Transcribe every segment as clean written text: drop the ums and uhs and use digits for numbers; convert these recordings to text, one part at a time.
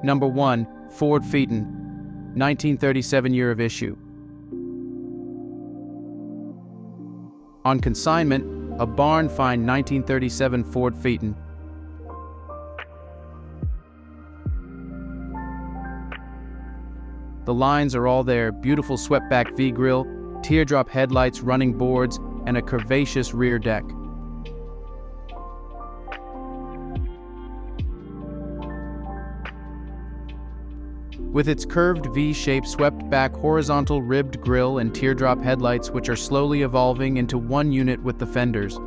Number 1. Ford Fenton, 1937 year of issue. On consignment, a barn find 1937 Ford Fenton. The lines are all there: beautiful swept-back V-grille, teardrop headlights, running boards, and a curvaceous rear deck. With its curved V-shaped swept-back horizontal ribbed grille and teardrop headlights, which are slowly evolving into one unit with the fenders.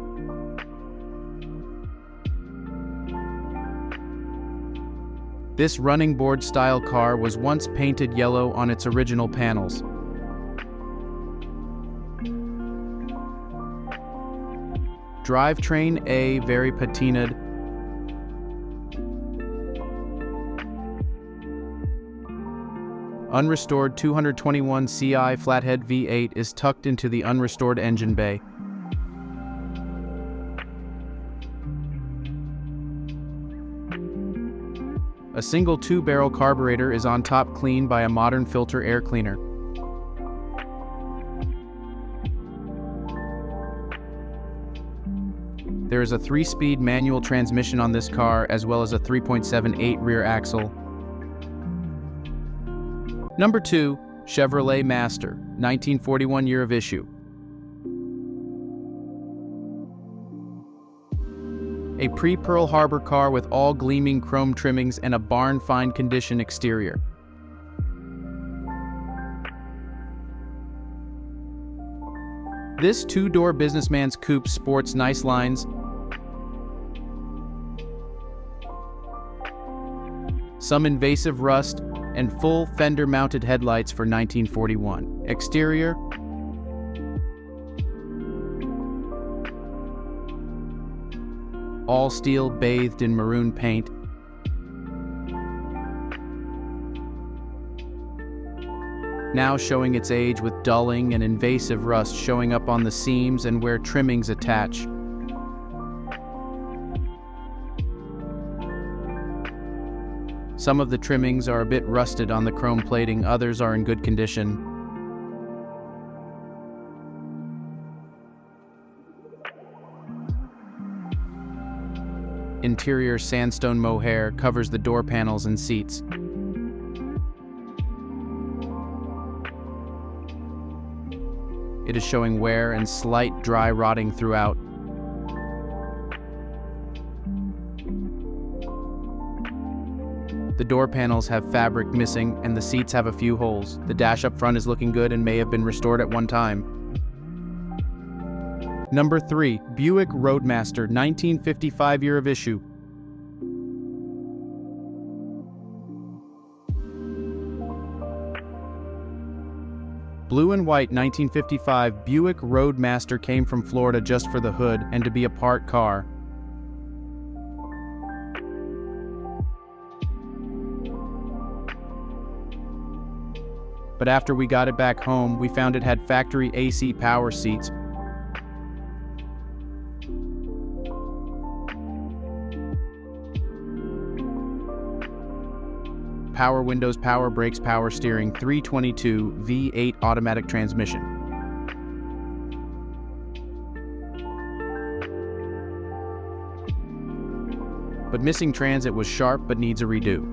This running board style car was once painted yellow on its original panels. Drivetrain A, very patinaed. Unrestored 221 CI flathead V8 is tucked into the unrestored engine bay. A single 2-barrel carburetor is on top, cleaned by a modern filter air cleaner. There is a 3-speed manual transmission on this car, as well as a 3.78 rear axle. Number 2. Chevrolet Master, 1941 year of issue. A pre-Pearl Harbor car with all gleaming chrome trimmings and a barn-find condition exterior. This 2-door businessman's coupe sports nice lines, some invasive rust, and full fender-mounted headlights for 1941. Exterior: all steel bathed in maroon paint. Now showing its age with dulling and invasive rust showing up on the seams and where trimmings attach. Some of the trimmings are a bit rusted on the chrome plating, others are in good condition. Interior sandstone mohair covers the door panels and seats. It is showing wear and slight dry rotting throughout. The door panels have fabric missing and the seats have a few holes. The dash up front is looking good and may have been restored at one time. Number 3. Buick Roadmaster, 1955 year of issue. Blue and white 1955 Buick Roadmaster came from Florida just for the hood and to be a part car. But after we got it back home, we found it had factory AC power seats, power windows, power brakes, power steering, 322 V8 automatic transmission. But missing transit was sharp but needs a redo.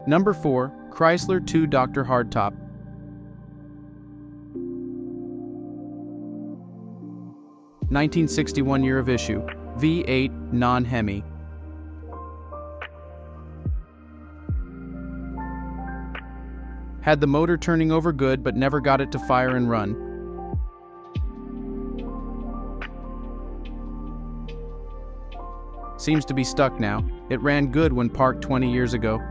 Number 4. Chrysler 2 Dr Hardtop. (1961 year of issue), V8 non-Hemi. Had the motor turning over good but never got it to fire and run. Seems to be stuck now. It ran good when parked 20 years ago.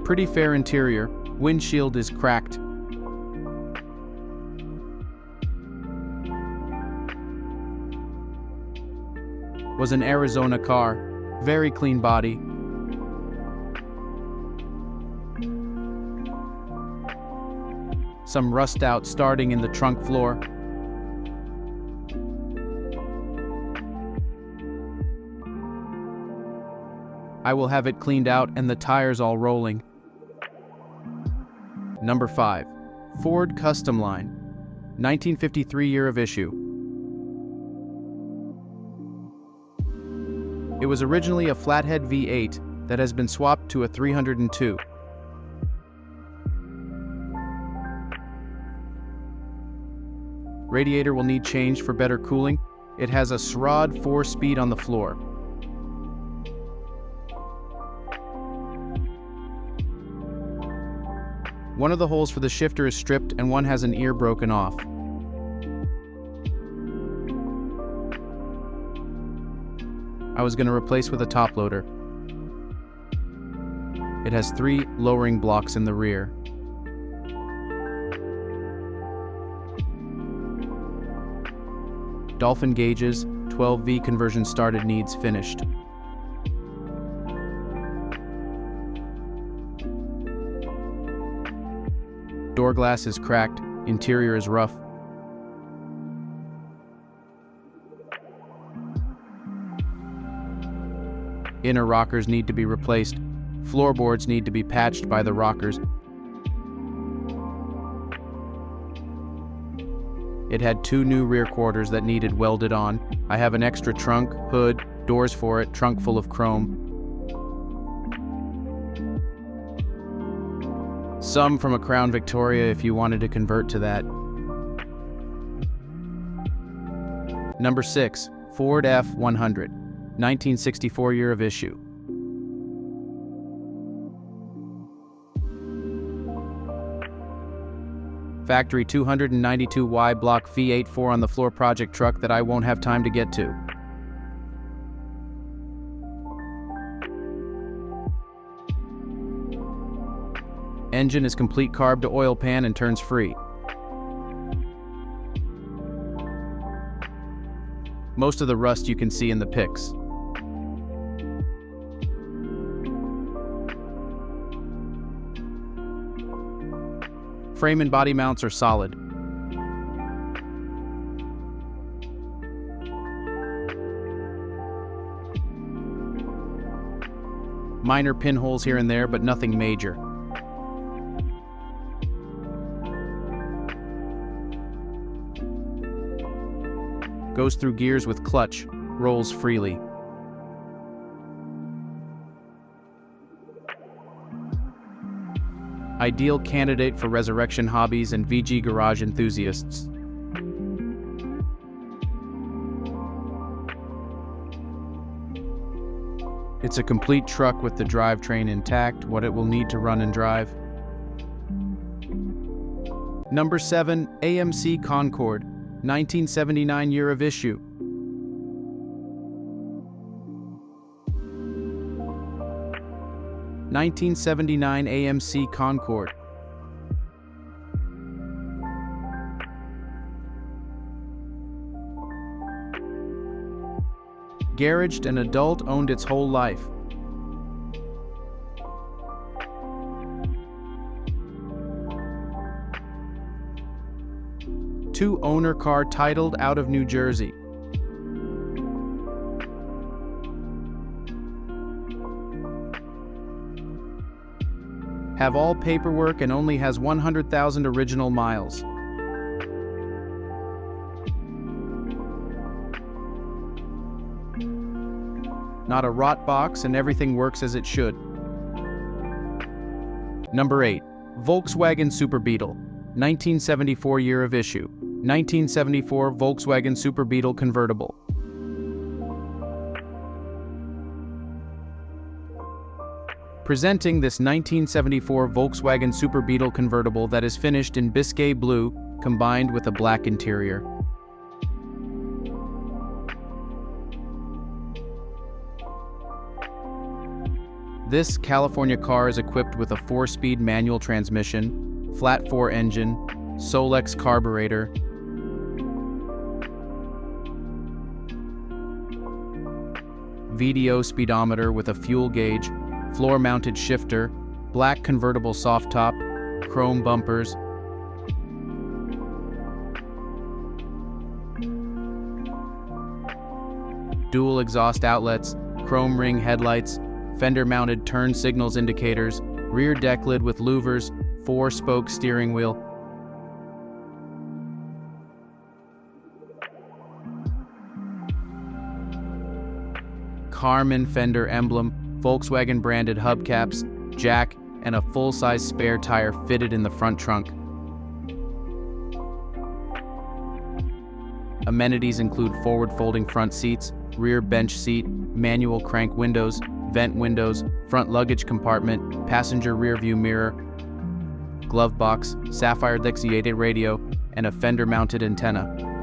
Pretty fair interior. Windshield is cracked. Was an Arizona car. Very clean body. Some rust out starting in the trunk floor. I will have it cleaned out and the tires all rolling. Number 5. Ford Custom Line, 1953 year of issue. It was originally a flathead V8 that has been swapped to a 302. Radiator will need change for better cooling. It has a SROD 4-speed on the floor. One of the holes for the shifter is stripped and one has an ear broken off. I was going to replace with a top loader. It has 3 lowering blocks in the rear. Dolphin gauges, 12V conversion started, needs finished. Door glass is cracked, interior is rough. Inner rockers need to be replaced. Floorboards need to be patched by the rockers. It had 2 new rear quarters that needed welded on. I have an extra trunk, hood, doors for it, trunk full of chrome. Some from a Crown Victoria if you wanted to convert to that. Number 6. Ford F-100, 1964 year of issue. Factory 292Y block V8 4 on the floor project truck that I won't have time to get to. Engine is complete carb to oil pan and turns free. Most of the rust you can see in the pics. Frame and body mounts are solid. Minor pinholes here and there, but nothing major. Goes through gears with clutch, rolls freely. Ideal candidate for resurrection hobbies and VG garage enthusiasts. It's a complete truck with the drivetrain intact, what it will need to run and drive. Number 7. AMC Concord, 1979 year of issue. (1979) AMC Concord. Garaged and adult, owned its whole life. Two owner car titled out of New Jersey. Have all paperwork and only has 100,000 original miles. Not a rot box and everything works as it should. Number 8. Volkswagen Super Beetle, 1974 year of issue. 1974 Volkswagen Super Beetle convertible. Presenting this 1974 Volkswagen Super Beetle convertible that is finished in Biscay blue combined with a black interior. This California car is equipped with a 4-speed manual transmission, flat 4 engine, Solex carburetor, VDO speedometer with a fuel gauge, floor-mounted shifter, black convertible soft top, chrome bumpers, dual exhaust outlets, chrome ring headlights, fender-mounted turn signals indicators, rear deck lid with louvers, 4-spoke steering wheel. Karmann fender emblem, Volkswagen branded hubcaps, jack, and a full-size spare tire fitted in the front trunk. Amenities include forward-folding front seats, rear bench seat, manual crank windows, vent windows, front luggage compartment, passenger rearview mirror, glove box, sapphire lixiated radio, and a fender-mounted antenna.